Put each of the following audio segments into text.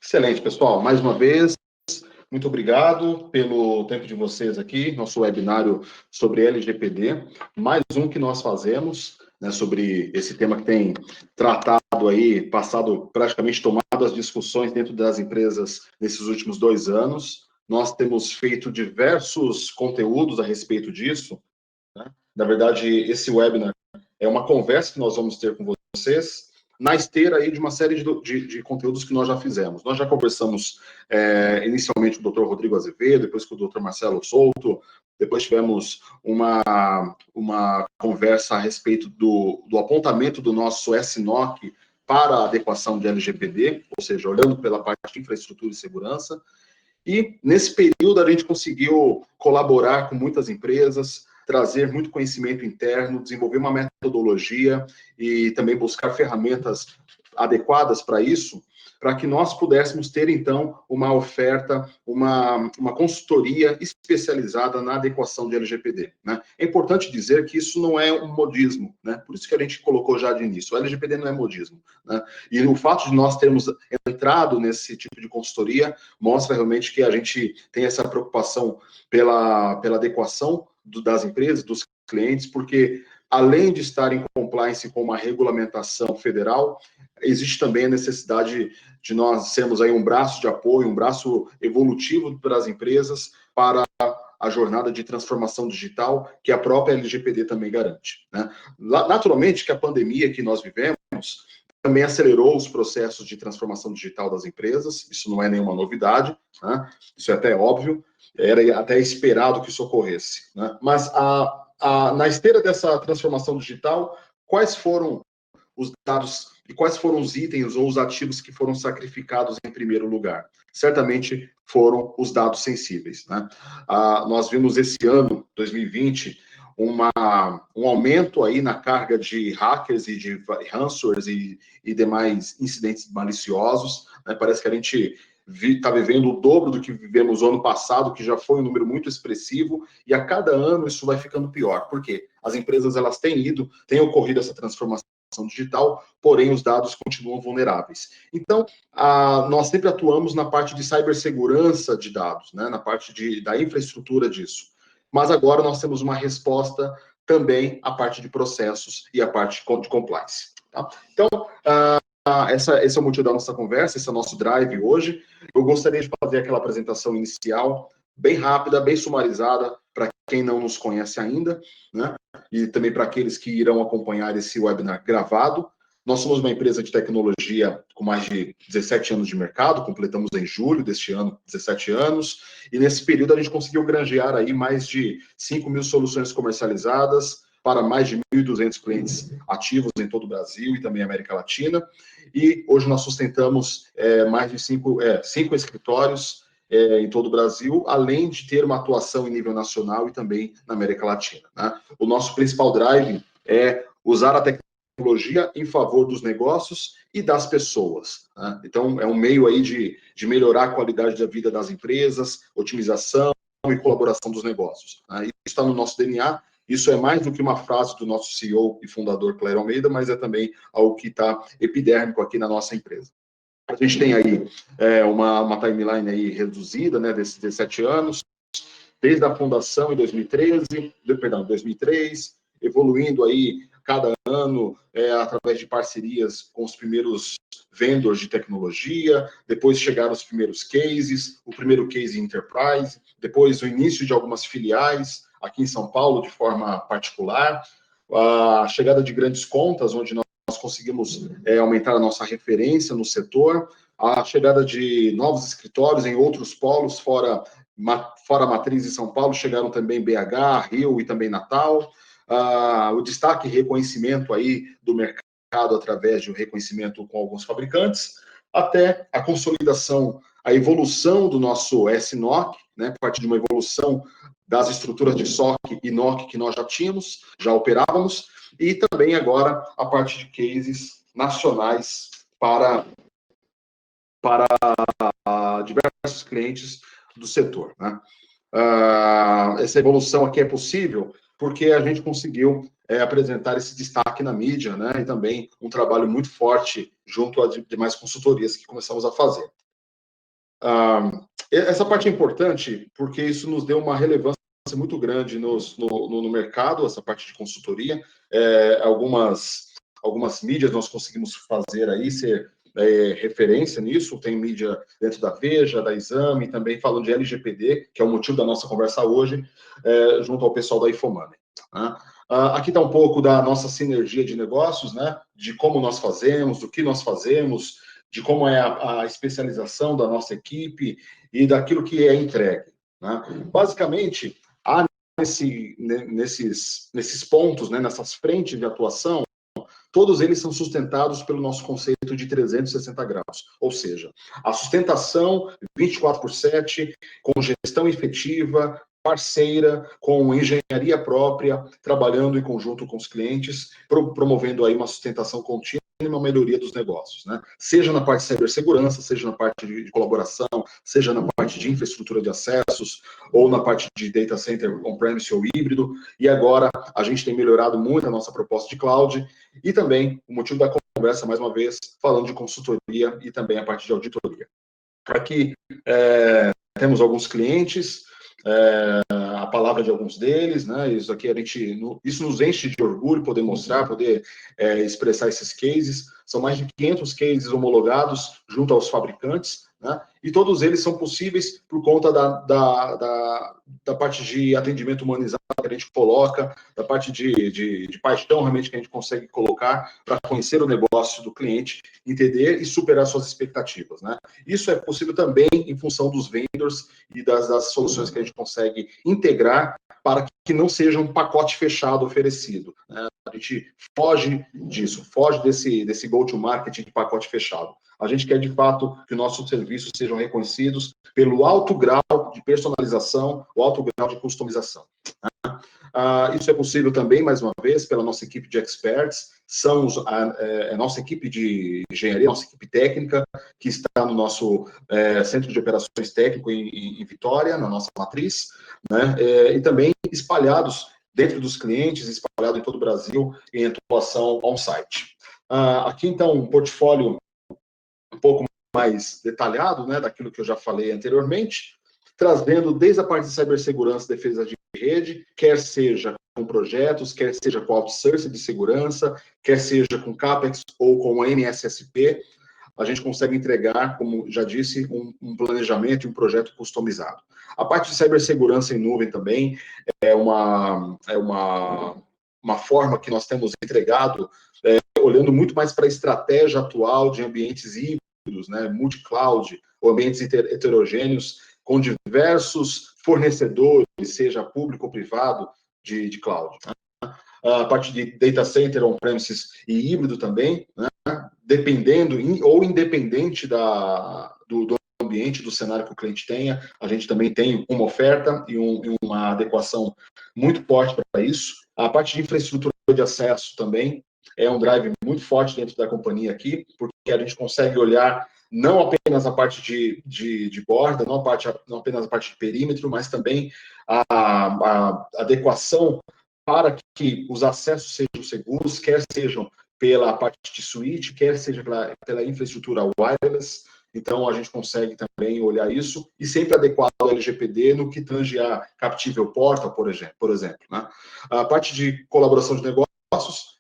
Excelente, pessoal. Mais uma vez, muito obrigado pelo tempo de vocês aqui, nosso webinário sobre LGPD, mais um que nós fazemos, né, sobre esse tema que tem tratado aí, passado praticamente tomado as discussões dentro das empresas nesses últimos 2 anos. Nós temos feito diversos conteúdos a respeito disso, né? Na verdade, esse webinar é uma conversa que nós vamos ter com vocês, na esteira aí de uma série de conteúdos que nós já fizemos. Nós já conversamos inicialmente com o Dr. Rodrigo Azevedo, depois com o Dr. Marcelo Souto, depois tivemos uma conversa a respeito do apontamento do nosso SNOC para a adequação de LGPD, ou seja, olhando pela parte de infraestrutura e segurança. E, nesse período, a gente conseguiu colaborar com muitas empresas, trazer muito conhecimento interno, desenvolver uma metodologia e também buscar ferramentas adequadas para isso, para que nós pudéssemos ter, então, uma oferta, uma consultoria especializada na adequação de LGPD, né? É importante dizer que isso não é um modismo, né? Por isso que a gente colocou já de início, o LGPD não é modismo, né? E o fato de nós termos entrado nesse tipo de consultoria mostra realmente que a gente tem essa preocupação pela adequação das empresas, dos clientes, porque além de estar em compliance com uma regulamentação federal, existe também a necessidade de nós sermos aí um braço de apoio, um braço evolutivo para as empresas, para a jornada de transformação digital que a própria LGPD também garante, né? Naturalmente que a pandemia que nós vivemos também acelerou os processos de transformação digital das empresas, isso não é nenhuma novidade, né? Isso é até óbvio, era até esperado que isso ocorresse, né? Mas na esteira dessa transformação digital, quais foram os dados e quais foram os itens ou os ativos que foram sacrificados em primeiro lugar? Certamente foram os dados sensíveis, né? Nós vimos esse ano, 2020, um aumento aí na carga de hackers e de ransomwares e demais incidentes maliciosos, né? Parece que a gente está vivendo o dobro do que vivemos no ano passado, que já foi um número muito expressivo, e a cada ano isso vai ficando pior. Por quê? As empresas elas têm ocorrido essa transformação digital, porém os dados continuam vulneráveis. Então, nós sempre atuamos na parte de cibersegurança de dados, né, na parte da infraestrutura disso. Mas agora nós temos uma resposta também à parte de processos e à parte de compliance. Tá? Então, esse é o motivo da nossa conversa, esse é o nosso drive hoje. Eu gostaria de fazer aquela apresentação inicial, bem rápida, bem sumarizada, para quem não nos conhece ainda, né? E também para aqueles que irão acompanhar esse webinar gravado. Nós somos uma empresa de tecnologia com mais de 17 anos de mercado, completamos em julho deste ano 17 anos, e nesse período a gente conseguiu granjear aí mais de 5.000 soluções comercializadas para mais de 1.200 clientes ativos em todo o Brasil e também América Latina, e hoje nós sustentamos mais de cinco escritórios em todo o Brasil, além de ter uma atuação em nível nacional e também na América Latina, né? O nosso principal drive é usar a tecnologia em favor dos negócios e das pessoas, né? Então, é um meio aí de melhorar a qualidade da vida das empresas, otimização e colaboração dos negócios, né? Isso está no nosso DNA. Isso é mais do que uma frase do nosso CEO e fundador, Clério Almeida, mas é também algo que está epidérmico aqui na nossa empresa. A gente tem aí uma timeline aí reduzida, né, desses 17 anos, desde a fundação em 2003, evoluindo aí cada ano através de parcerias com os primeiros vendors de tecnologia, depois chegaram os primeiros cases, o primeiro case Enterprise, depois o início de algumas filiais aqui em São Paulo de forma particular, a chegada de grandes contas, onde nós conseguimos aumentar a nossa referência no setor, a chegada de novos escritórios em outros polos, fora a matriz em São Paulo, chegaram também BH, Rio e também Natal, o destaque e reconhecimento aí do mercado através de um reconhecimento com alguns fabricantes, até a consolidação, a evolução do nosso SNOC, né, a partir de uma evolução das estruturas de SOC e NOC que nós já tínhamos, já operávamos, e também agora a parte de cases nacionais para diversos clientes do setor, né? Essa evolução aqui é possível porque a gente conseguiu apresentar esse destaque na mídia, né? E também um trabalho muito forte junto a demais consultorias que começamos a fazer. Essa parte é importante porque isso nos deu uma relevância muito grande no mercado, essa parte de consultoria. Algumas mídias nós conseguimos fazer aí, ser referência nisso. Tem mídia dentro da Veja, da Exame, também falando de LGPD, que é o motivo da nossa conversa hoje, junto ao pessoal da Infomoney. Né? Aqui está um pouco da nossa sinergia de negócios, né? De como nós fazemos, do que nós fazemos, de como é a especialização da nossa equipe e daquilo que é entregue. Né? Basicamente, há nesses pontos, né, nessas frentes de atuação, todos eles são sustentados pelo nosso conceito de 360 graus, ou seja, a sustentação 24/7, com gestão efetiva, parceira, com engenharia própria, trabalhando em conjunto com os clientes, promovendo aí uma sustentação contínua e uma melhoria dos negócios, né? Seja na parte de cibersegurança, seja na parte de colaboração, seja na parte de infraestrutura de acessos, ou na parte de data center on-premise ou híbrido, e agora a gente tem melhorado muito a nossa proposta de cloud, e também o motivo da conversa, mais uma vez, falando de consultoria e também a parte de auditoria. Aqui temos alguns clientes, a palavra de alguns deles, né? Isso nos enche de orgulho poder mostrar, poder expressar esses cases. São mais de 500 cases homologados junto aos fabricantes, né? E todos eles são possíveis por conta da parte de atendimento humanizado que a gente coloca, da parte de paixão realmente que a gente consegue colocar para conhecer o negócio do cliente, entender e superar suas expectativas, né? Isso é possível também em função dos vendors e das soluções que a gente consegue integrar para que não seja um pacote fechado oferecido, né? A gente foge disso, foge desse go-to-market de pacote fechado. A gente quer, de fato, que nossos serviços sejam reconhecidos pelo alto grau de personalização, o alto grau de customização. Isso é possível também, mais uma vez, pela nossa equipe de experts, são a nossa equipe de engenharia, nossa equipe técnica, que está no nosso centro de operações técnico em Vitória, na nossa matriz, né? E também espalhados dentro dos clientes, espalhado em todo o Brasil, em atuação on-site. Aqui, então, um portfólio um pouco mais detalhado, né, daquilo que eu já falei anteriormente, trazendo desde a parte de cibersegurança, defesa de rede, quer seja com projetos, quer seja com outsourcing de segurança, quer seja com CAPEX ou com MSSP, a gente consegue entregar, como já disse, um planejamento e um projeto customizado. A parte de cibersegurança em nuvem também é uma forma que nós temos entregado, olhando muito mais para a estratégia atual de ambientes híbridos, né, multi-cloud, ou ambientes heterogêneos, com diversos fornecedores, seja público ou privado, de cloud. A parte de data center on-premises e híbrido também, né, dependendo ou independente do ambiente, do cenário que o cliente tenha, a gente também tem uma oferta e uma adequação muito forte para isso. A parte de infraestrutura de acesso também é um drive muito forte dentro da companhia aqui, porque a gente consegue olhar não apenas a parte de borda, não apenas a parte de perímetro, mas também a adequação para que os acessos sejam seguros, quer sejam pela parte de switch, quer seja pela infraestrutura wireless. Então, a gente consegue também olhar isso e sempre adequado ao LGPD no que tange a Captível Portal, por exemplo. Né? A parte de colaboração de negócios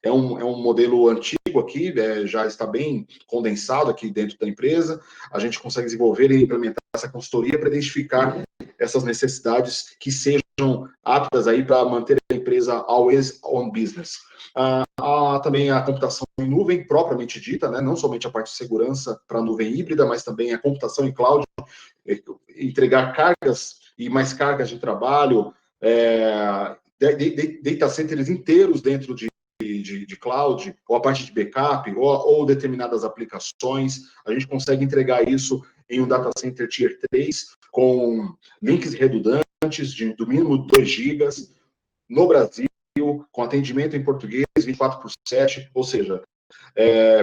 é um modelo antigo aqui, já está bem condensado aqui dentro da empresa. A gente consegue desenvolver e implementar essa consultoria para identificar essas necessidades que sejam aptas aí para manter a empresa always on business. Há também a computação em nuvem, propriamente dita, né? Não somente a parte de segurança para a nuvem híbrida, mas também a computação em cloud, entregar cargas e mais cargas de trabalho, data centers inteiros dentro de cloud, ou a parte de backup, ou determinadas aplicações. A gente consegue entregar isso em um data center Tier 3, com links redundantes do mínimo 2 GB, no Brasil, com atendimento em português 24/7, ou seja,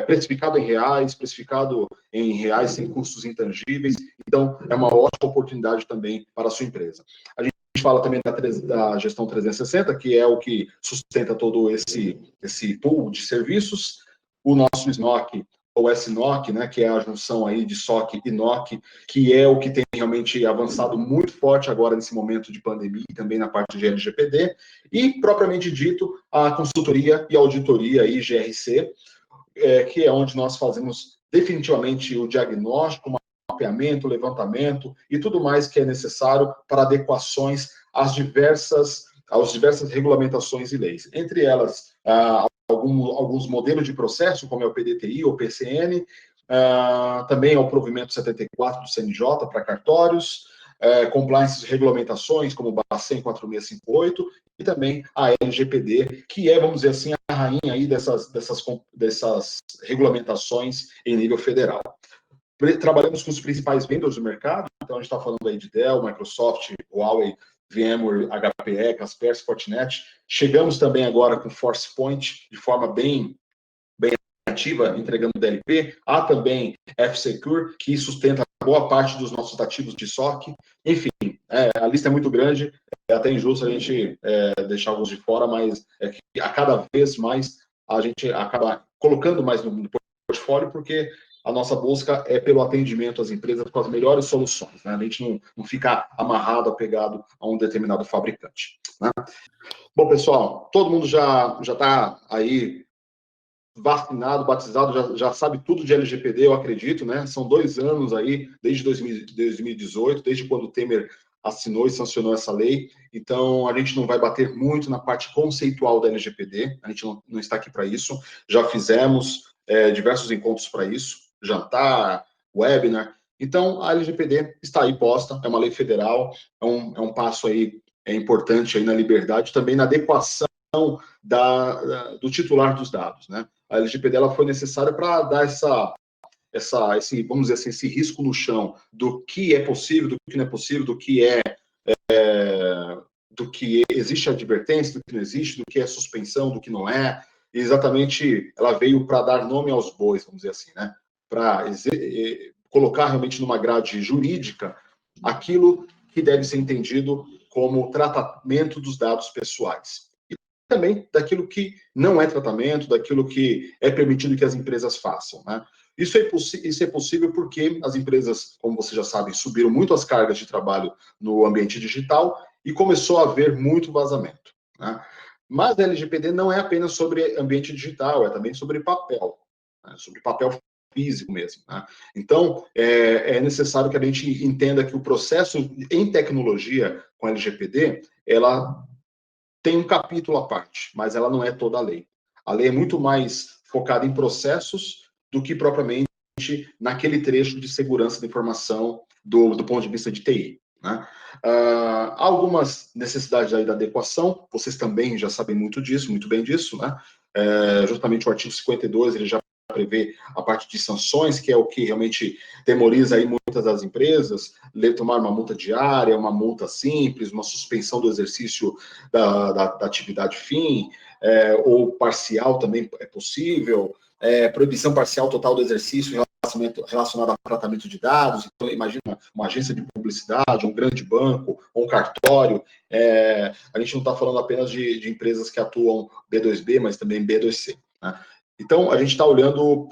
precificado em reais, sem custos intangíveis. Então, é uma ótima oportunidade também para a sua empresa. A gente fala também da gestão 360, que é o que sustenta todo esse pool de serviços. O nosso SNOC, o SNOC, né, que é a junção aí de SOC e NOC, que é o que tem realmente avançado muito forte agora nesse momento de pandemia e também na parte de LGPD, e propriamente dito a consultoria e auditoria aí, GRC, que é onde nós fazemos definitivamente o diagnóstico, mapeamento, levantamento e tudo mais que é necessário para adequações às diversas regulamentações e leis. Entre elas, alguns modelos de processo, como é o PDTI ou PCN, também é o provimento 74 do CNJ para cartórios, compliance de regulamentações, como o Bacen 4658, e também a LGPD, que é, vamos dizer assim, a rainha aí dessas regulamentações em nível federal. Trabalhamos com os principais vendors do mercado, então a gente está falando aí de Dell, Microsoft, Huawei, VMware, HPE, Kaspersky, Fortinet. Chegamos também agora com ForcePoint, de forma bem ativa, entregando DLP. Há também F-Secure, que sustenta boa parte dos nossos ativos de SOC. Enfim, a lista é muito grande, é até injusto a gente deixar alguns de fora, mas é que a cada vez mais a gente acaba colocando mais no portfólio, porque a nossa busca é pelo atendimento às empresas com as melhores soluções, né? A gente não fica amarrado, apegado a um determinado fabricante, né? Bom, pessoal, todo mundo já está aí vacinado, batizado, já sabe tudo de LGPD, eu acredito, né? São 2 anos aí, desde 2018, desde quando o Temer assinou e sancionou essa lei. Então, a gente não vai bater muito na parte conceitual da LGPD, a gente não está aqui para isso. Já fizemos diversos encontros para isso, jantar, webinar. Então, a LGPD está aí posta, é uma lei federal, é um passo aí importante aí na liberdade, também na adequação do titular dos dados, né? A LGPD ela foi necessária para dar esse, vamos dizer assim, esse risco no chão do que é possível, do que não é possível, do que existe advertência, do que não existe, do que é suspensão, do que não é. E exatamente, ela veio para dar nome aos bois, vamos dizer assim, né? Para colocar realmente numa grade jurídica aquilo que deve ser entendido como tratamento dos dados pessoais. E também daquilo que não é tratamento, daquilo que é permitido que as empresas façam, né? Isso é possível porque as empresas, como vocês já sabem, subiram muito as cargas de trabalho no ambiente digital e começou a haver muito vazamento, né? Mas a LGPD não é apenas sobre ambiente digital, é também sobre papel, né? Sobre papel físico mesmo, né? Então, é necessário que a gente entenda que o processo em tecnologia com a LGPD, ela tem um capítulo à parte, mas ela não é toda a lei. A lei é muito mais focada em processos do que propriamente naquele trecho de segurança da informação do ponto de vista de TI, né? Há algumas necessidades aí da adequação, vocês também já sabem muito bem disso, né? Justamente o artigo 52, ele já prevê a parte de sanções, que é o que realmente demoriza aí muitas das empresas, tomar uma multa diária, uma multa simples, uma suspensão do exercício da atividade fim, ou parcial também é possível, proibição parcial total do exercício relacionado a tratamento de dados. Então, imagina uma agência de publicidade, um grande banco, ou um cartório. A gente não está falando apenas de empresas que atuam B2B, mas também B2C, né? Então, a gente está olhando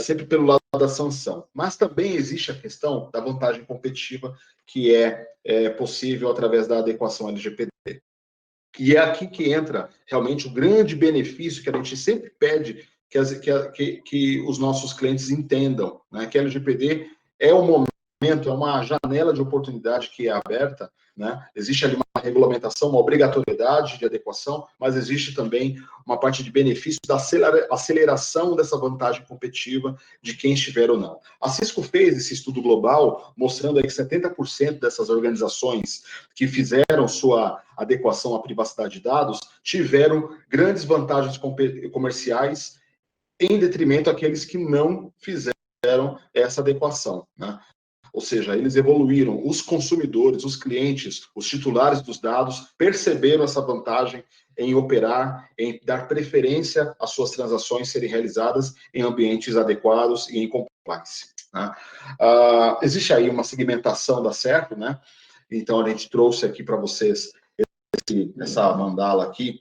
sempre pelo lado da sanção. Mas também existe a questão da vantagem competitiva, que é possível através da adequação LGPD. E é aqui que entra realmente o grande benefício que a gente sempre pede que os nossos clientes entendam, né? Que a LGPD é um momento, é uma janela de oportunidade que é aberta, né? Existe ali uma regulamentação, uma obrigatoriedade de adequação, mas existe também uma parte de benefício da aceleração dessa vantagem competitiva de quem estiver ou não. A Cisco fez esse estudo global mostrando aí que 70% dessas organizações que fizeram sua adequação à privacidade de dados tiveram grandes vantagens comerciais em detrimento àqueles que não fizeram essa adequação, né? Ou seja, eles evoluíram, os consumidores, os clientes, os titulares dos dados perceberam essa vantagem em operar, em dar preferência às suas transações serem realizadas em ambientes adequados e em compliance, né? Existe aí uma segmentação da Certo, né? Então, a gente trouxe aqui para vocês essa mandala aqui,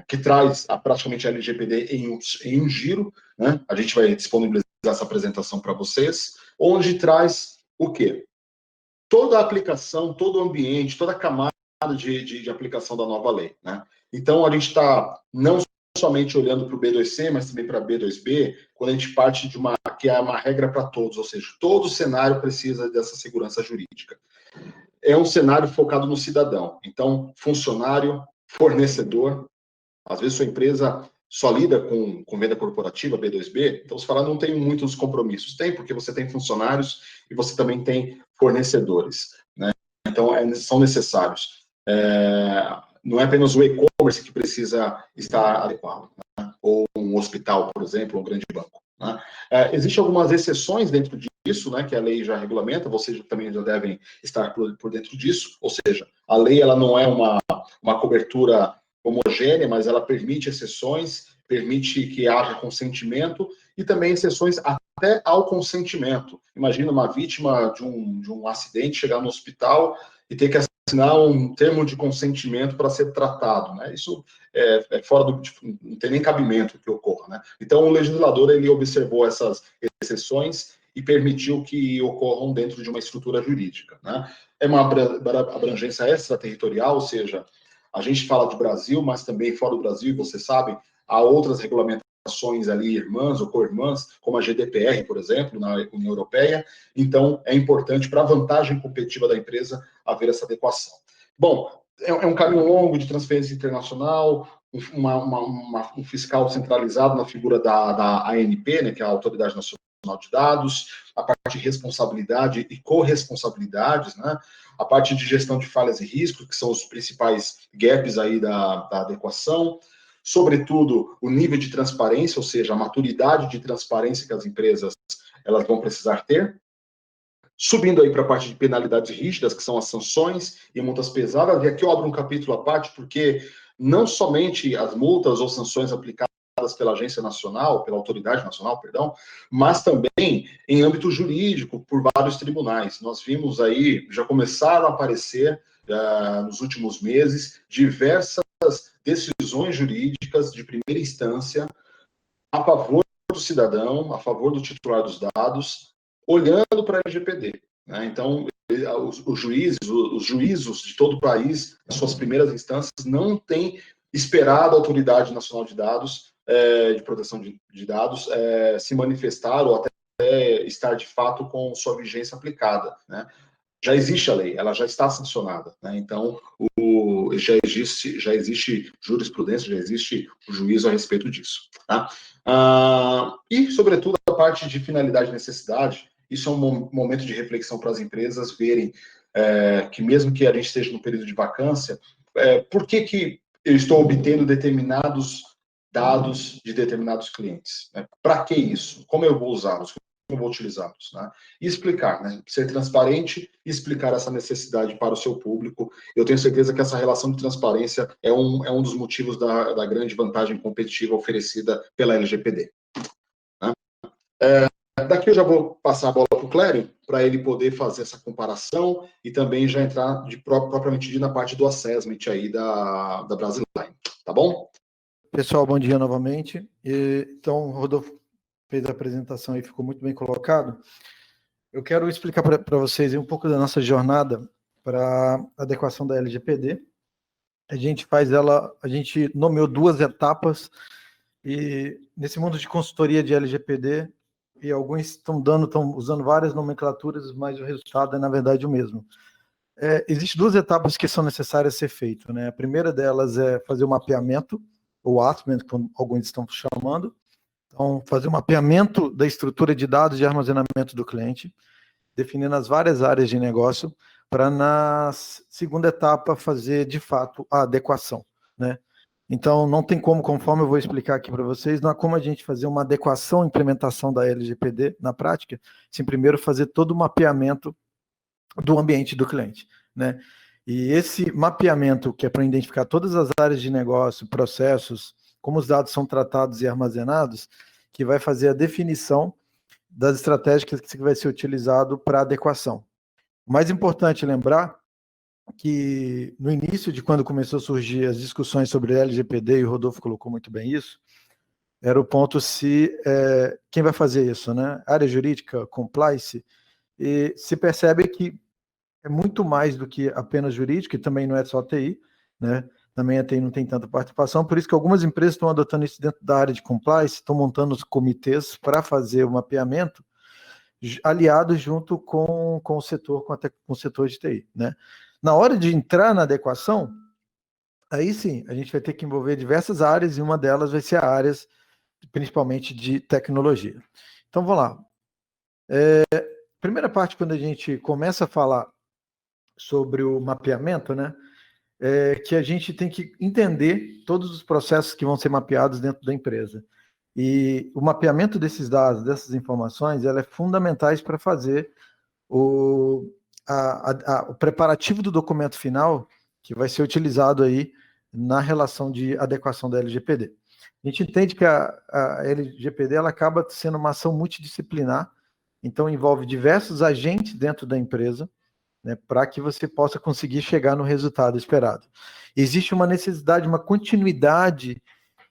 que traz praticamente a LGPD em um giro, né? A gente vai disponibilizar essa apresentação para vocês, onde traz o quê? Toda a aplicação, todo o ambiente, toda a camada de aplicação da nova lei, né? Então, a gente está não somente olhando para o B2C, mas também para B2B, quando a gente parte de que é uma regra para todos, ou seja, todo cenário precisa dessa segurança jurídica. É um cenário focado no cidadão. Então, funcionário, fornecedor, às vezes sua empresa só lida com venda corporativa, B2B, então você fala, não tem muitos compromissos. Tem, porque você tem funcionários e você também tem fornecedores, né? Então, são necessários. Não é apenas o e-commerce que precisa estar adequado, né? Ou um hospital, por exemplo, ou um grande banco, né? Existem algumas exceções dentro disso, né, que a lei já regulamenta, vocês também já devem estar por dentro disso, ou seja, a lei ela não é uma cobertura homogênea, mas ela permite exceções, permite que haja consentimento e também exceções até ao consentimento. Imagina uma vítima de um acidente chegar no hospital e ter que assinar um termo de consentimento para ser tratado, né? Isso é fora do... não tem nem cabimento que ocorra, né? Então, o legislador, ele observou essas exceções e permitiu que ocorram dentro de uma estrutura jurídica, né? É uma abrangência extraterritorial, ou seja, a gente fala de Brasil, mas também fora do Brasil, você sabe, há outras regulamentações ali, irmãs ou co-irmãs, como a GDPR, por exemplo, na União Europeia. Então, é importante para a vantagem competitiva da empresa haver essa adequação. Bom, é um caminho longo de transferência internacional, um fiscal centralizado na figura da ANP, né, que é a Autoridade Nacional de Dados, a parte de responsabilidade e corresponsabilidades, né? A parte de gestão de falhas e riscos, que são os principais gaps aí da adequação, sobretudo o nível de transparência, ou seja, a maturidade de transparência que as empresas elas vão precisar ter, subindo aí para a parte de penalidades rígidas, que são as sanções e multas pesadas, e aqui eu abro um capítulo à parte, porque não somente as multas ou sanções aplicadas pela Agência Nacional, pela Autoridade Nacional, perdão, mas também em âmbito jurídico, por vários tribunais. Nós vimos aí, já começaram a aparecer, nos últimos meses, diversas decisões jurídicas de primeira instância a favor do cidadão, a favor do titular dos dados, olhando para a LGPD, né? Então, os juízos de todo o país, nas suas primeiras instâncias, não têm esperado a Autoridade Nacional de Dados, de Proteção de Dados, se manifestar ou até estar de fato com sua vigência aplicada, né? Já existe a lei, ela já está sancionada, né? Então, já existe jurisprudência, já existe o juízo a respeito disso, tá? E, sobretudo, a parte de finalidade e necessidade, isso é um momento de reflexão para as empresas verem que mesmo que a gente esteja no período de vacância, por que eu estou obtendo determinados dados de determinados clientes? Né? Para que isso? Como eu vou usá-los? Eu vou utilizá-los, né? E explicar, né? Ser transparente e explicar essa necessidade para o seu público. Eu tenho certeza que essa relação de transparência é um dos motivos da grande vantagem competitiva oferecida pela LGPD. Né? Daqui eu já vou passar a bola para o Clério, para ele poder fazer essa comparação e também já entrar propriamente dito na parte do assessment aí da Brasiline. Tá bom? Pessoal, bom dia novamente. Então, Rodolfo fez a apresentação e ficou muito bem colocado. Eu quero explicar para vocês um pouco da nossa jornada para a adequação da LGPD. A gente nomeou 2 etapas e nesse mundo de consultoria de LGPD, e alguns estão usando várias nomenclaturas, mas o resultado é, na verdade, o mesmo. Existem 2 etapas que são necessárias ser feito, né? A primeira delas é fazer o mapeamento, ou assessment, como alguns estão chamando. Então, fazer um mapeamento da estrutura de dados de armazenamento do cliente, definindo as várias áreas de negócio, para, na segunda etapa, fazer, de fato, a adequação, né? Então, não tem como, conforme eu vou explicar aqui para vocês, não há como a gente fazer uma adequação, implementação da LGPD na prática, sem primeiro fazer todo o mapeamento do ambiente do cliente, né? E esse mapeamento, que é para identificar todas as áreas de negócio, processos, como os dados são tratados e armazenados, que vai fazer a definição das estratégias que vai ser utilizado para adequação. O mais importante lembrar que no início de quando começou a surgir as discussões sobre LGPD, e o Rodolfo colocou muito bem isso, era o ponto se quem vai fazer isso, né? Área jurídica, compliance, e se percebe que é muito mais do que apenas jurídico, e também não é só TI, né? Também a TI não tem tanta participação, por isso que algumas empresas estão adotando isso dentro da área de compliance, estão montando os comitês para fazer o mapeamento, aliados junto com o setor, com o setor de TI, né? Na hora de entrar na adequação, aí sim, a gente vai ter que envolver diversas áreas, e uma delas vai ser a áreas, principalmente de tecnologia. Então, vamos lá. Primeira parte, quando a gente começa a falar sobre o mapeamento, né, que a gente tem que entender todos os processos que vão ser mapeados dentro da empresa. E o mapeamento desses dados, dessas informações, ela é fundamental para fazer o preparativo do documento final que vai ser utilizado aí na relação de adequação da LGPD. A gente entende que a LGPD ela acaba sendo uma ação multidisciplinar, então envolve diversos agentes dentro da empresa, né, para que você possa conseguir chegar no resultado esperado. Existe uma necessidade, uma continuidade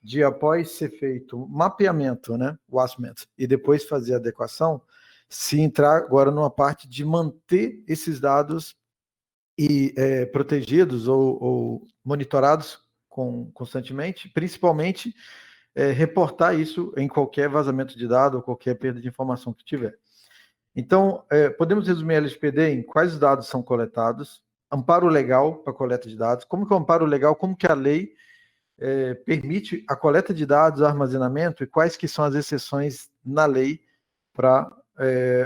de, após ser feito o mapeamento, né, o assessment, e depois fazer a adequação, se entrar agora numa parte de manter esses dados protegidos ou monitorados constantemente, principalmente reportar isso em qualquer vazamento de dados ou qualquer perda de informação que tiver. Então, podemos resumir a LGPD em quais dados são coletados, amparo legal para coleta de dados, como que é o amparo legal, como que a lei permite a coleta de dados, armazenamento, e quais que são as exceções na lei para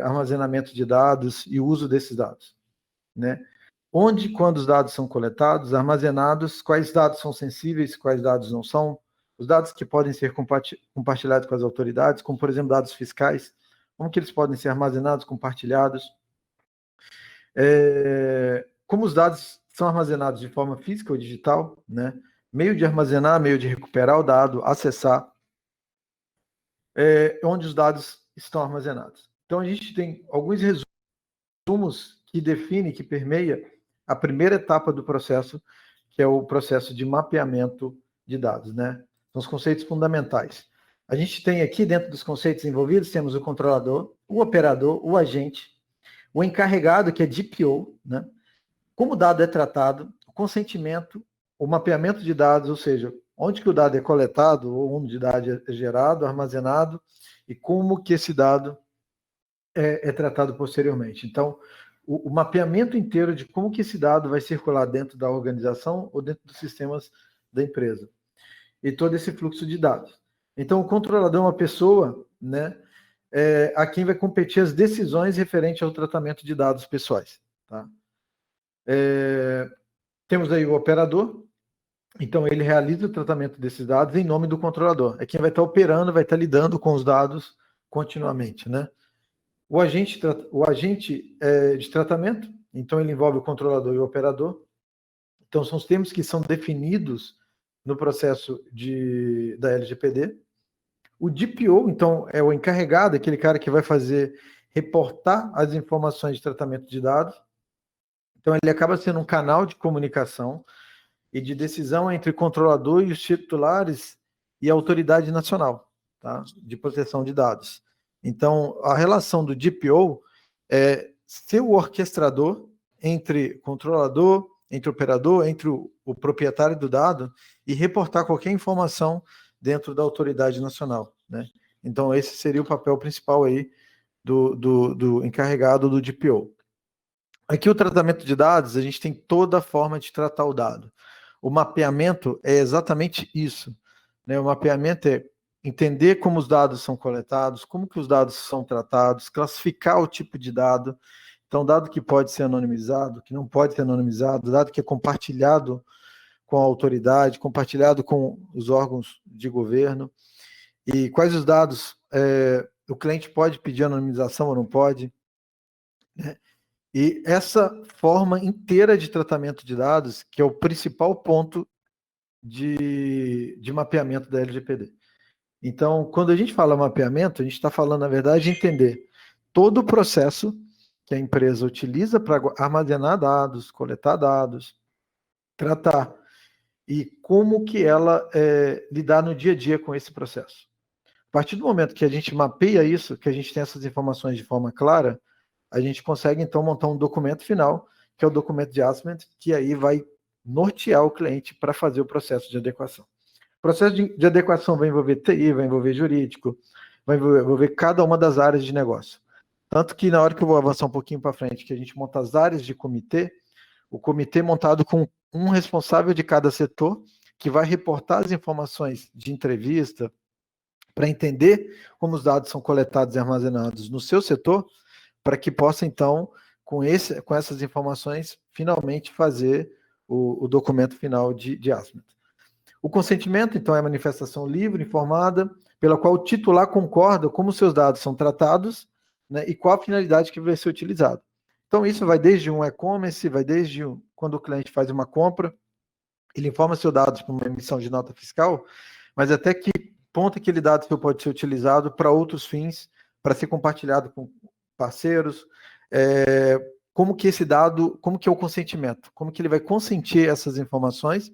armazenamento de dados e uso desses dados, né? Onde e quando os dados são coletados, armazenados, quais dados são sensíveis, quais dados não são, os dados que podem ser compartilhados com as autoridades, como, por exemplo, dados fiscais, como que eles podem ser armazenados, compartilhados, como os dados são armazenados de forma física ou digital, né? Meio de armazenar, meio de recuperar o dado, acessar, onde os dados estão armazenados. Então, a gente tem alguns resumos que definem, que permeia a primeira etapa do processo, que é o processo de mapeamento de dados, né? São os conceitos fundamentais. A gente tem aqui, dentro dos conceitos envolvidos, temos o controlador, o operador, o agente, o encarregado, que é DPO, né? Como o dado é tratado, o consentimento, o mapeamento de dados, ou seja, onde que o dado é coletado, ou onde o dado é gerado, armazenado, e como que esse dado é tratado posteriormente. Então, o mapeamento inteiro de como que esse dado vai circular dentro da organização ou dentro dos sistemas da empresa. E todo esse fluxo de dados. Então, o controlador é uma pessoa, né, a quem vai competir as decisões referentes ao tratamento de dados pessoais. Tá? Temos aí o operador, então ele realiza o tratamento desses dados em nome do controlador. É quem vai estar operando, vai estar lidando com os dados continuamente, né? O agente de tratamento, então ele envolve o controlador e o operador. Então são os termos que são definidos no processo da LGPD. O DPO, então, é o encarregado, aquele cara que vai reportar as informações de tratamento de dados. Então ele acaba sendo um canal de comunicação e de decisão entre o controlador e os titulares e a autoridade nacional, tá, de proteção de dados. Então, a relação do DPO é ser o orquestrador entre controlador, entre operador, entre o proprietário do dado e reportar qualquer informação dentro da autoridade nacional, né? Então, esse seria o papel principal aí do encarregado do DPO. Aqui o tratamento de dados, a gente tem toda a forma de tratar o dado. O mapeamento é exatamente isso, né? O mapeamento é entender como os dados são coletados, como que os dados são tratados, classificar o tipo de dado. Então, dado que pode ser anonimizado, que não pode ser anonimizado, dado que é compartilhado com a autoridade, compartilhado com os órgãos de governo, e quais os dados o cliente pode pedir anonimização ou não pode, né? E essa forma inteira de tratamento de dados, que é o principal ponto de mapeamento da LGPD. Então, quando a gente fala mapeamento, a gente está falando, na verdade, de entender todo o processo que a empresa utiliza para armazenar dados, coletar dados, tratar, e como que ela lidar no dia a dia com esse processo. A partir do momento que a gente mapeia isso, que a gente tem essas informações de forma clara, a gente consegue, então, montar um documento final, que é o documento de assessment, que aí vai nortear o cliente para fazer o processo de adequação. O processo de adequação vai envolver TI, vai envolver jurídico, vai envolver cada uma das áreas de negócio. Tanto que, na hora que eu vou avançar um pouquinho para frente, que a gente monta as áreas de comitê, o comitê montado com um responsável de cada setor, que vai reportar as informações de entrevista, para entender como os dados são coletados e armazenados no seu setor, para que possa, então, com essas informações, finalmente fazer o documento final de assessment. O consentimento, então, é a manifestação livre, informada, pela qual o titular concorda como seus dados são tratados, né, e qual a finalidade que vai ser utilizada. Então, isso vai desde um e-commerce, vai desde quando o cliente faz uma compra, ele informa seus dados para uma emissão de nota fiscal, mas até que ponto aquele dado seu pode ser utilizado para outros fins, para ser compartilhado com parceiros, como que esse dado, como que é o consentimento, como que ele vai consentir essas informações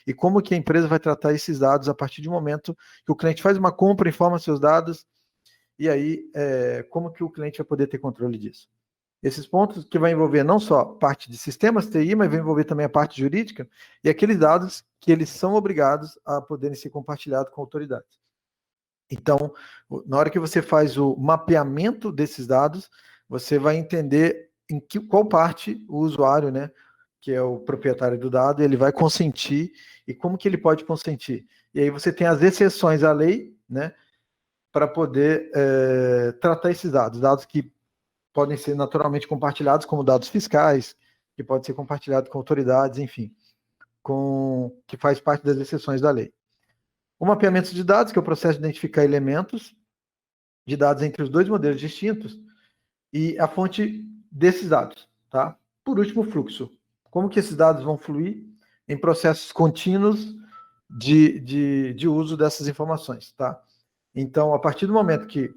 e como que a empresa vai tratar esses dados a partir do momento que o cliente faz uma compra, informa seus dados, e aí como que o cliente vai poder ter controle disso. Esses pontos que vai envolver não só parte de sistemas TI, mas vai envolver também a parte jurídica e aqueles dados que eles são obrigados a poderem ser compartilhados com autoridades. Então, na hora que você faz o mapeamento desses dados, você vai entender qual parte o usuário, né, que é o proprietário do dado, ele vai consentir e como que ele pode consentir. E aí você tem as exceções à lei, né, para poder tratar esses dados que podem ser naturalmente compartilhados como dados fiscais, que podem ser compartilhados com autoridades, enfim, que faz parte das exceções da lei. O mapeamento de dados, que é o processo de identificar elementos de dados entre os dois modelos distintos e a fonte desses dados, tá? Por último, o fluxo. Como que esses dados vão fluir em processos contínuos de uso dessas informações, tá? Então, a partir do momento que,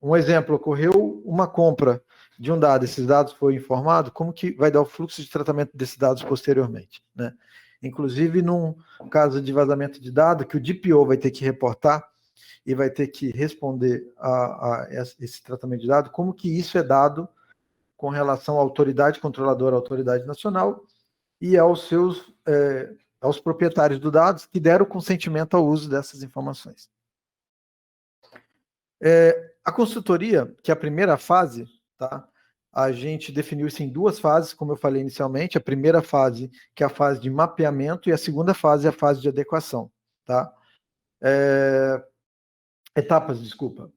um exemplo, ocorreu uma compra de um dado, esses dados foram informados, como que vai dar o fluxo de tratamento desses dados posteriormente, né? Inclusive, num caso de vazamento de dados, que o DPO vai ter que reportar e vai ter que responder a esse tratamento de dados, como que isso é dado com relação à autoridade controladora, à autoridade nacional e aos proprietários do dados que deram consentimento ao uso dessas informações. A consultoria, que é a primeira fase, tá? A gente definiu isso em duas fases, como eu falei inicialmente. A primeira fase, que é a fase de mapeamento, e a segunda fase é a fase de adequação, tá?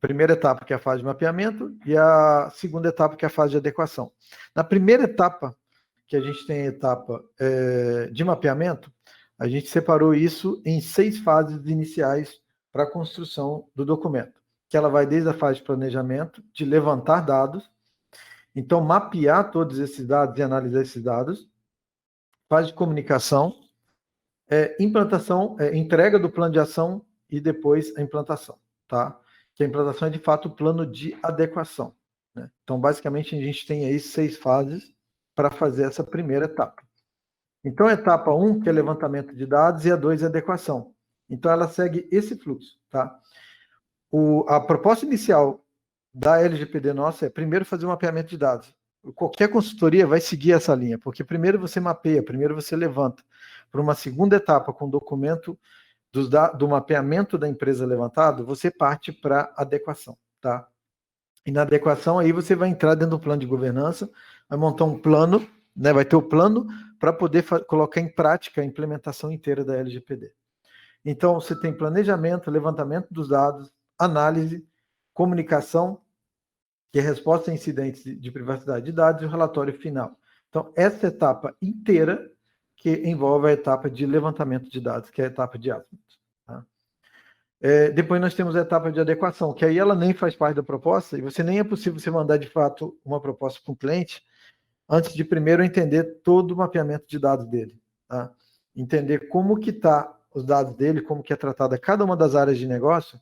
Primeira etapa, que é a fase de mapeamento, e a segunda etapa, que é a fase de adequação. Na primeira etapa, que a gente tem a etapa de mapeamento, a gente separou isso em 6 fases iniciais para a construção do documento, que ela vai desde a fase de planejamento, de levantar dados, então mapear todos esses dados e analisar esses dados, fase de comunicação, implantação, entrega do plano de ação e depois a implantação, tá? Que a implantação é de fato o plano de adequação, né? Então, basicamente, a gente tem aí 6 fases para fazer essa primeira etapa. Então, a etapa 1, que é levantamento de dados, e a 2 é adequação. Então, ela segue esse fluxo, tá? A proposta inicial da LGPD nossa é primeiro fazer um mapeamento de dados. Qualquer consultoria vai seguir essa linha, porque primeiro você mapeia, primeiro você levanta. Para uma segunda etapa, com o documento do mapeamento da empresa levantado, você parte para adequação, tá? E na adequação aí você vai entrar dentro do plano de governança, vai montar um plano, né? Vai ter o plano para poder colocar em prática a implementação inteira da LGPD. Então, você tem planejamento, levantamento dos dados, análise, comunicação, que é resposta a incidentes de privacidade de dados, e o relatório final. Então, essa etapa inteira que envolve a etapa de levantamento de dados, que é a etapa de assessment. Tá? Depois nós temos a etapa de adequação, que aí ela nem faz parte da proposta, e nem é possível você mandar, de fato, uma proposta para o cliente antes de primeiro entender todo o mapeamento de dados dele. Tá? Entender como que está os dados dele, como que é tratada cada uma das áreas de negócio,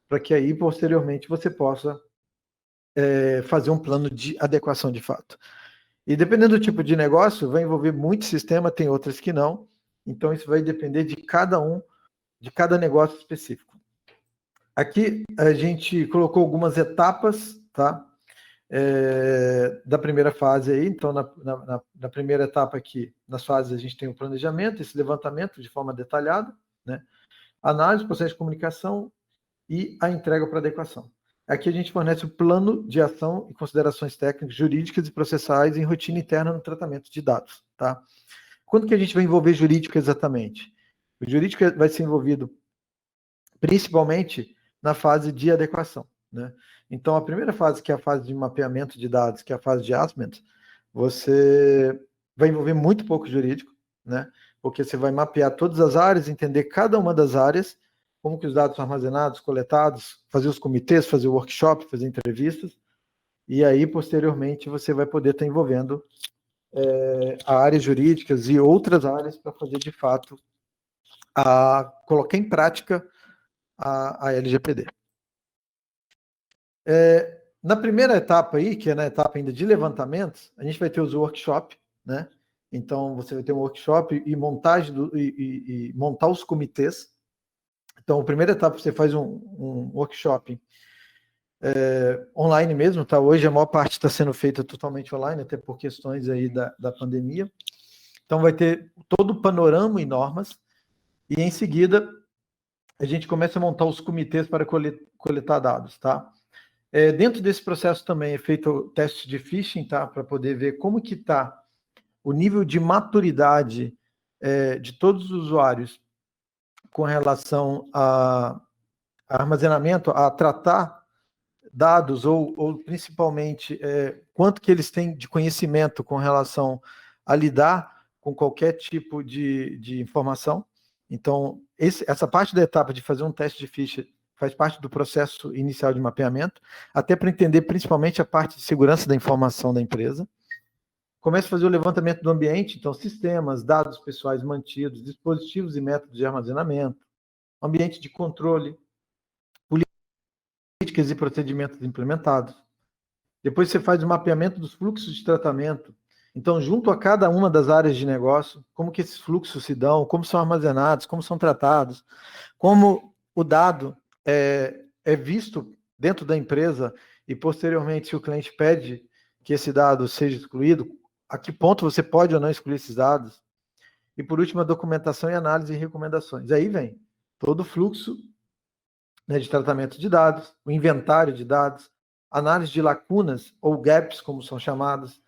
para que aí, posteriormente, você possa fazer um plano de adequação de fato. E dependendo do tipo de negócio, vai envolver muito sistema, tem outras que não. Então, isso vai depender de cada negócio específico. Aqui, a gente colocou algumas etapas, tá? Da primeira fase aí. Então, na primeira etapa aqui, nas fases, a gente tem o planejamento, esse levantamento de forma detalhada, né? Análise, processo de comunicação e a entrega para adequação. Aqui a gente fornece o plano de ação e considerações técnicas, jurídicas e processuais em rotina interna no tratamento de dados, tá? Quando que a gente vai envolver jurídico exatamente? O jurídico vai ser envolvido principalmente na fase de adequação, né? Então, a primeira fase, que é a fase de mapeamento de dados, que é a fase de assessment, você vai envolver muito pouco jurídico, né? Porque você vai mapear todas as áreas, entender cada uma das áreas, como que os dados são armazenados, coletados, fazer os comitês, fazer o workshop, fazer entrevistas, e aí, posteriormente, você vai poder estar envolvendo áreas jurídicas e outras áreas para fazer, de fato, colocar em prática a LGPD. Na primeira etapa aí, que é na etapa ainda de levantamentos, a gente vai ter os workshops, né? Então, você vai ter um workshop e montagem e montar os comitês. Então, a primeira etapa, você faz um workshop online mesmo, tá? Hoje a maior parte está sendo feita totalmente online, até por questões aí da pandemia. Então, vai ter todo o panorama e normas, e em seguida, a gente começa a montar os comitês para coletar dados, tá? Dentro desse processo também é feito o teste de phishing, tá? Para poder ver como que está o nível de maturidade de todos os usuários com relação a armazenamento, a tratar dados, ou principalmente quanto que eles têm de conhecimento com relação a lidar com qualquer tipo de informação. Então, essa parte da etapa de fazer um teste de phishing faz parte do processo inicial de mapeamento, até para entender principalmente a parte de segurança da informação da empresa. Começa a fazer o levantamento do ambiente, então sistemas, dados pessoais mantidos, dispositivos e métodos de armazenamento, ambiente de controle, políticas e procedimentos implementados. Depois você faz o mapeamento dos fluxos de tratamento. Então, junto a cada uma das áreas de negócio, como que esses fluxos se dão, como são armazenados, como são tratados, como o dado é visto dentro da empresa e, posteriormente, se o cliente pede que esse dado seja excluído, a que ponto você pode ou não excluir esses dados. E, por último, a documentação e análise e recomendações. Aí vem todo o fluxo, né, de tratamento de dados, o inventário de dados, análise de lacunas ou gaps, como são chamados,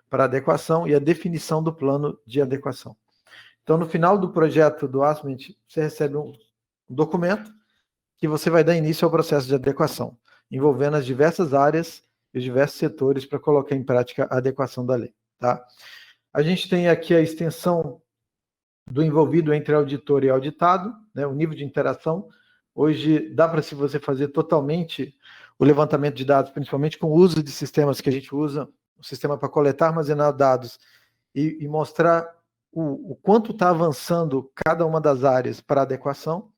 para adequação e a definição do plano de adequação. Então, no final do projeto do Assessment, você recebe um documento que você vai dar início ao processo de adequação, envolvendo as diversas áreas e os diversos setores para colocar em prática a adequação da lei. Tá? A gente tem aqui a extensão do envolvido entre auditor e auditado, né, o nível de interação. Hoje dá para você fazer totalmente o levantamento de dados, principalmente com o uso de sistemas que a gente usa, o sistema para coletar, armazenar dados e mostrar o quanto está avançando cada uma das áreas para adequação.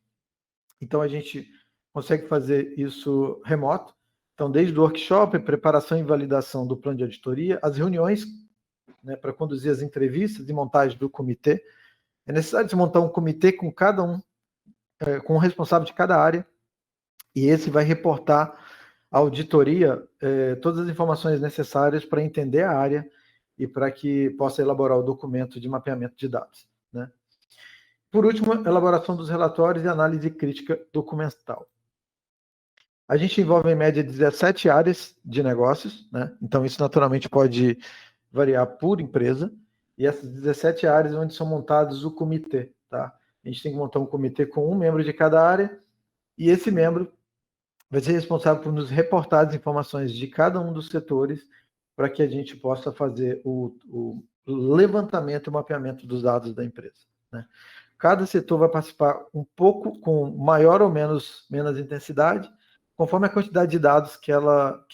Então, a gente consegue fazer isso remoto. Então, desde o workshop, preparação e validação do plano de auditoria, as reuniões, né, para conduzir as entrevistas e montagem do comitê. É necessário montar um comitê com cada um, com o responsável de cada área, e esse vai reportar à auditoria todas as informações necessárias para entender a área e para que possa elaborar o documento de mapeamento de dados, né? Por último, elaboração dos relatórios e análise crítica documental. A gente envolve, em média, 17 áreas de negócios, né? Então, isso naturalmente pode variar por empresa, e essas 17 áreas onde são montados o comitê, tá? A gente tem que montar um comitê com um membro de cada área, e esse membro vai ser responsável por nos reportar as informações de cada um dos setores para que a gente possa fazer o levantamento e o mapeamento dos dados da empresa, né? Cada setor vai participar um pouco com maior ou menos intensidade, conforme a quantidade de dados que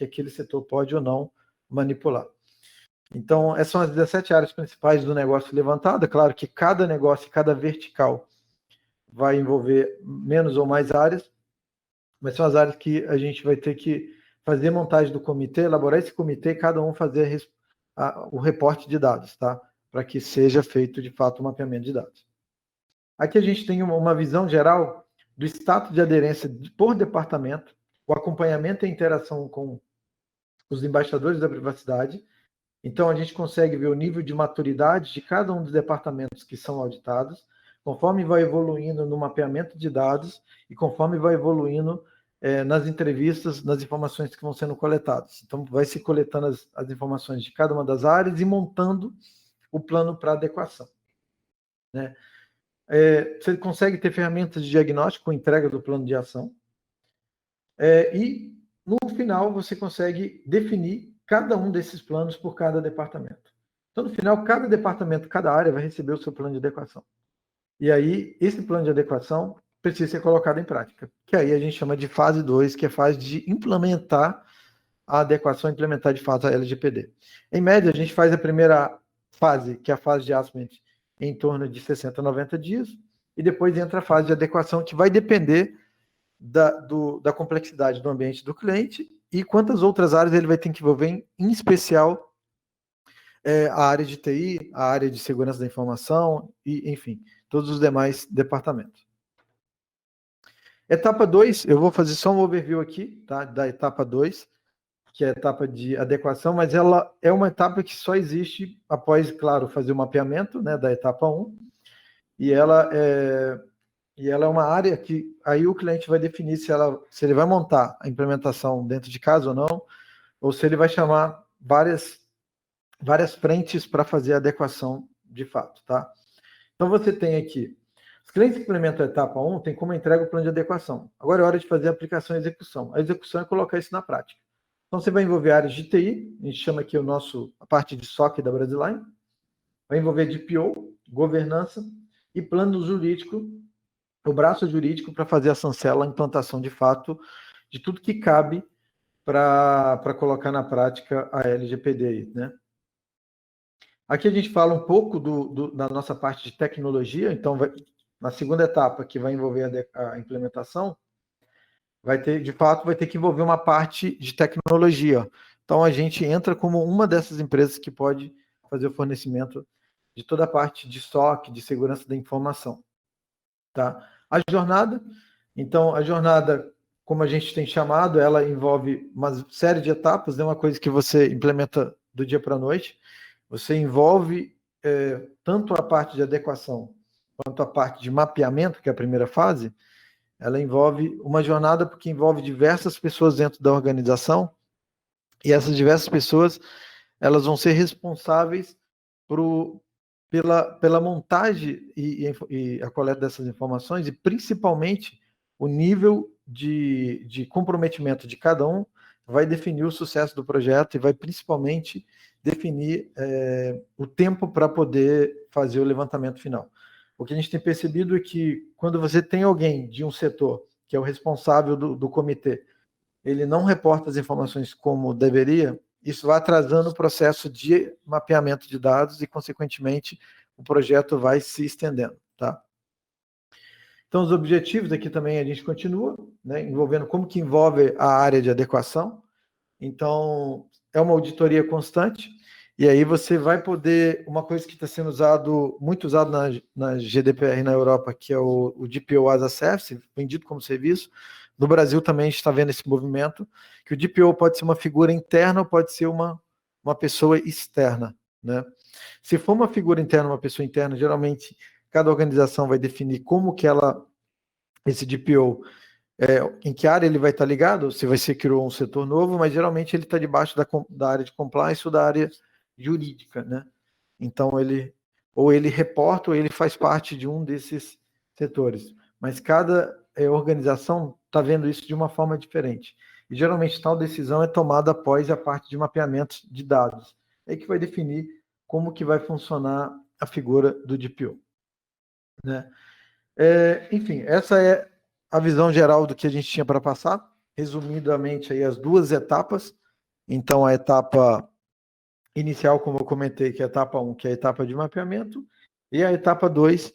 aquele setor pode ou não manipular. Então, essas são as 17 áreas principais do negócio levantado. É claro que cada negócio, cada vertical vai envolver menos ou mais áreas, mas são as áreas que a gente vai ter que fazer montagem do comitê, elaborar esse comitê e cada um fazer o reporte de dados, tá? Para que seja feito, de fato, o mapeamento de dados. Aqui a gente tem uma visão geral do status de aderência por departamento, o acompanhamento e a interação com os embaixadores da privacidade. Então, a gente consegue ver o nível de maturidade de cada um dos departamentos que são auditados, conforme vai evoluindo no mapeamento de dados e conforme vai evoluindo nas entrevistas, nas informações que vão sendo coletadas. Então, vai se coletando as informações de cada uma das áreas e montando o plano para adequação, né? Você consegue ter ferramentas de diagnóstico com entrega do plano de ação. E, no final, você consegue definir cada um desses planos por cada departamento. Então, no final, cada departamento, cada área vai receber o seu plano de adequação. E aí, esse plano de adequação precisa ser colocado em prática, que aí a gente chama de fase 2, que é a fase de implementar a adequação, implementar de fato a LGPD. Em média, a gente faz a primeira fase, que é a fase de assessment, em torno de 60 a 90 dias, e depois entra a fase de adequação, que vai depender da complexidade do ambiente do cliente e quantas outras áreas ele vai ter que envolver, em especial a área de TI, a área de segurança da informação, e, enfim, todos os demais departamentos. Etapa 2, eu vou fazer só um overview aqui, tá, da etapa 2, que é a etapa de adequação, mas ela é uma etapa que só existe após, claro, fazer o mapeamento, né, da etapa 1, e ela é uma área que aí o cliente vai definir se ele vai montar a implementação dentro de casa ou não, ou se ele vai chamar várias frentes para fazer a adequação de fato, tá? Então você tem aqui, os clientes que implementam a etapa 1 tem como entrega o plano de adequação. Agora é hora de fazer a aplicação e execução. A execução é colocar isso na prática. Então você vai envolver áreas de TI, a gente chama aqui a parte de SOC da Brasiline, vai envolver DPO, governança e plano jurídico, o braço jurídico para fazer a chancela, a implantação de fato de tudo que cabe para colocar na prática a LGPD, né? Aqui a gente fala um pouco da nossa parte de tecnologia, então na segunda etapa, que vai envolver a implementação, vai ter que envolver uma parte de tecnologia. Então a gente entra como uma dessas empresas que pode fazer o fornecimento de toda a parte de SOC, de segurança da informação, tá? A jornada, como a gente tem chamado, ela envolve uma série de etapas, não é uma coisa que você implementa do dia para a noite. Você envolve tanto a parte de adequação quanto a parte de mapeamento, que é a primeira fase. Ela envolve uma jornada porque envolve diversas pessoas dentro da organização, e essas diversas pessoas elas vão ser responsáveis pela montagem e a coleta dessas informações, e principalmente o nível de comprometimento de cada um vai definir o sucesso do projeto e vai principalmente definir o tempo para poder fazer o levantamento final. O que a gente tem percebido é que quando você tem alguém de um setor que é o responsável do comitê, ele não reporta as informações como deveria, isso vai atrasando o processo de mapeamento de dados e, consequentemente, o projeto vai se estendendo, tá? Então, os objetivos aqui também a gente continua, né, envolvendo como que envolve a área de adequação. Então, é uma auditoria constante, e aí você vai poder, uma coisa que está sendo muito usado na GDPR na Europa, que é o DPO as a Service, vendido como serviço. No Brasil também a gente está vendo esse movimento, que o DPO pode ser uma figura interna ou pode ser uma pessoa externa, né? Se for uma figura interna, uma pessoa interna, geralmente cada organização vai definir como que esse DPO, em que área ele vai estar ligado, se você criou um setor novo, mas geralmente ele está debaixo da área de compliance ou da área jurídica, né? Então ele reporta ou ele faz parte de um desses setores, mas cada organização está vendo isso de uma forma diferente. E geralmente tal decisão é tomada após a parte de mapeamento de dados, é que vai definir como que vai funcionar a figura do DPO, né? Enfim, essa é a visão geral do que a gente tinha para passar. Resumidamente, aí as duas etapas. Então, a etapa inicial, como eu comentei, que é a etapa 1, que é a etapa de mapeamento, e a etapa 2,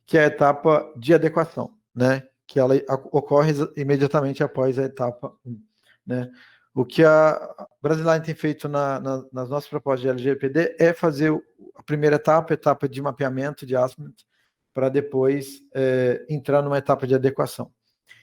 que é a etapa de adequação, né? Que ela ocorre imediatamente após a etapa 1, né? O que a Brasiline tem feito nas nossas propostas de LGPD é fazer a primeira etapa, a etapa de mapeamento, de assessment, para depois entrar numa etapa de adequação.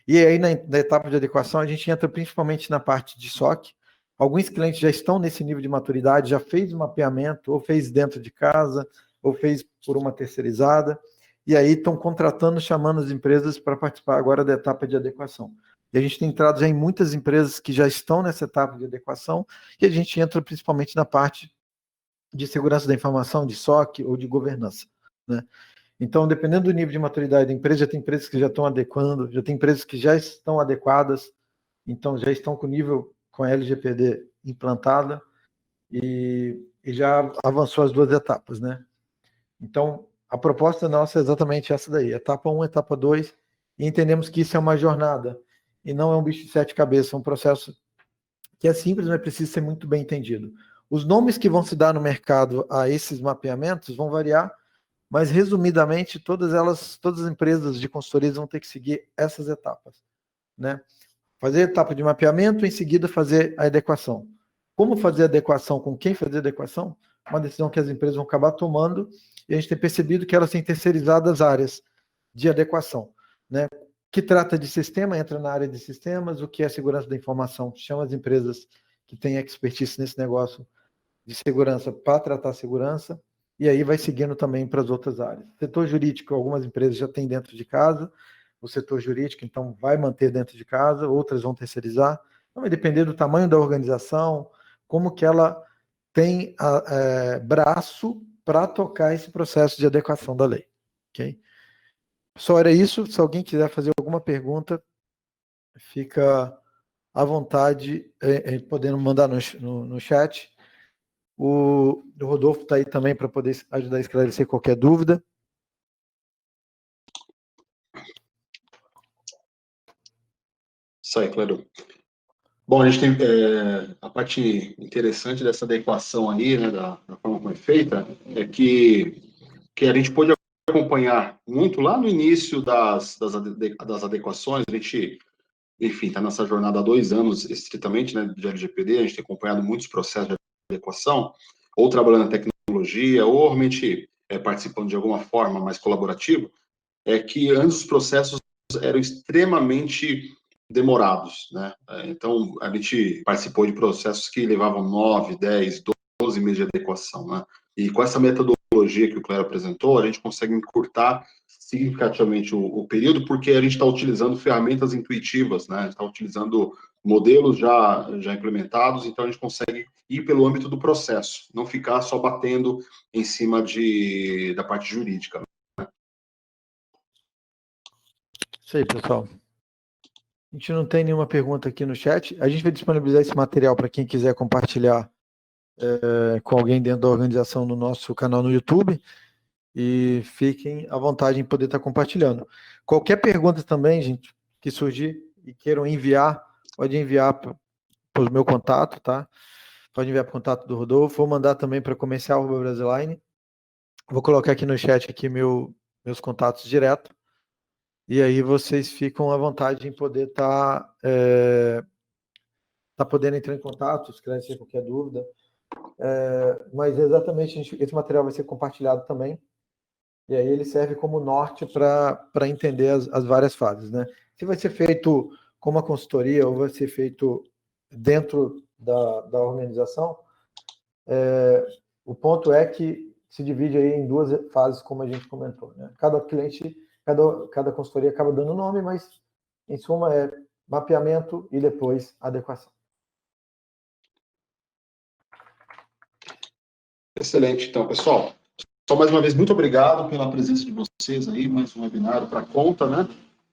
E aí, na etapa de adequação, a gente entra principalmente na parte de SOC. Alguns clientes já estão nesse nível de maturidade, já fez o mapeamento, ou fez dentro de casa, ou fez por uma terceirizada, e aí estão contratando, chamando as empresas para participar agora da etapa de adequação. E a gente tem entrado já em muitas empresas que já estão nessa etapa de adequação, e a gente entra principalmente na parte de segurança da informação, de SOC ou de governança, né? Então, dependendo do nível de maturidade da empresa, já tem empresas que já estão adequando, já tem empresas que já estão adequadas, então já estão com o nível, com a LGPD implantada, e já avançou as 2 etapas, né? Então, a proposta nossa é exatamente essa daí, etapa 1, etapa 2, e entendemos que isso é uma jornada, e não é um bicho de 7 cabeças, é um processo que é simples, mas precisa ser muito bem entendido. Os nomes que vão se dar no mercado a esses mapeamentos vão variar, mas, resumidamente, todas as empresas de consultoria vão ter que seguir essas etapas, né? Fazer a etapa de mapeamento, em seguida fazer a adequação. Como fazer a adequação, com quem fazer a adequação? Uma decisão que as empresas vão acabar tomando, e a gente tem percebido que elas têm terceirizado as áreas de adequação, né? O que trata de sistema, entra na área de sistemas, o que é segurança da informação, chama as empresas que têm expertise nesse negócio de segurança para tratar segurança, e aí vai seguindo também para as outras áreas. Setor jurídico, algumas empresas já têm dentro de casa, o setor jurídico, então, vai manter dentro de casa, outras vão terceirizar. Então, vai depender do tamanho da organização, como que ela tem braço para tocar esse processo de adequação da lei. Ok? Só era isso. Se alguém quiser fazer alguma pergunta, fica à vontade, podendo mandar no chat. O Rodolfo está aí também para poder ajudar a esclarecer qualquer dúvida. Isso aí, Cledo. Bom, a gente tem a parte interessante dessa adequação aí, né, da forma como é feita, é que a gente pôde acompanhar muito lá no início das adequações. A gente, enfim, está nessa jornada há 2 anos, estritamente, né, de LGPD. A gente tem acompanhado muitos processos de adequação, ou trabalhando na tecnologia, ou realmente participando de alguma forma mais colaborativa. É que antes os processos eram extremamente demorados, né? Então, a gente participou de processos que levavam 9, 10, 12 meses de adequação, né? E com essa metodologia que o Cléo apresentou, a gente consegue encurtar significativamente o período, porque a gente está utilizando ferramentas intuitivas, né? Está utilizando modelos já implementados, então a gente consegue ir pelo âmbito do processo, não ficar só batendo em cima da parte jurídica. Isso aí, pessoal. A gente não tem nenhuma pergunta aqui no chat. A gente vai disponibilizar esse material para quem quiser compartilhar com alguém dentro da organização no nosso canal no YouTube. E fiquem à vontade em poder estar compartilhando. Qualquer pergunta também, gente, que surgir e queiram enviar, pode enviar para o meu contato, tá? Pode enviar para o contato do Rodolfo, ou mandar também para comercial@brasiline. Vou colocar aqui no chat aqui meus contatos direto. E aí vocês ficam à vontade em poder estar podendo entrar em contato, esclarecer qualquer dúvida. Mas exatamente esse material vai ser compartilhado também. E aí ele serve como norte para entender as várias fases, né? Se vai ser feito como uma consultoria ou vai ser feito dentro da organização, o ponto é que se divide aí em 2 fases, como a gente comentou, né? Cada cliente, cada consultoria acaba dando nome, mas em suma é mapeamento e depois adequação. Excelente. Então, pessoal, só mais uma vez, muito obrigado pela presença de vocês aí, mais um webinário para conta, né?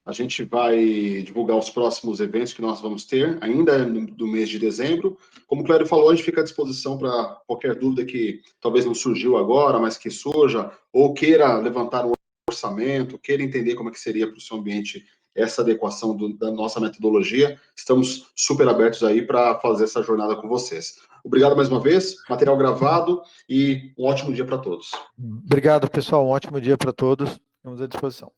A gente vai divulgar os próximos eventos que nós vamos ter, ainda do mês de dezembro. Como o Clério falou, a gente fica à disposição para qualquer dúvida que talvez não surgiu agora, mas que surja, ou queira levantar um orçamento, queira entender como é que seria para o seu ambiente essa adequação da nossa metodologia. Estamos super abertos aí para fazer essa jornada com vocês. Obrigado mais uma vez, material gravado e um ótimo dia para todos. Obrigado, pessoal. Um ótimo dia para todos. Estamos à disposição.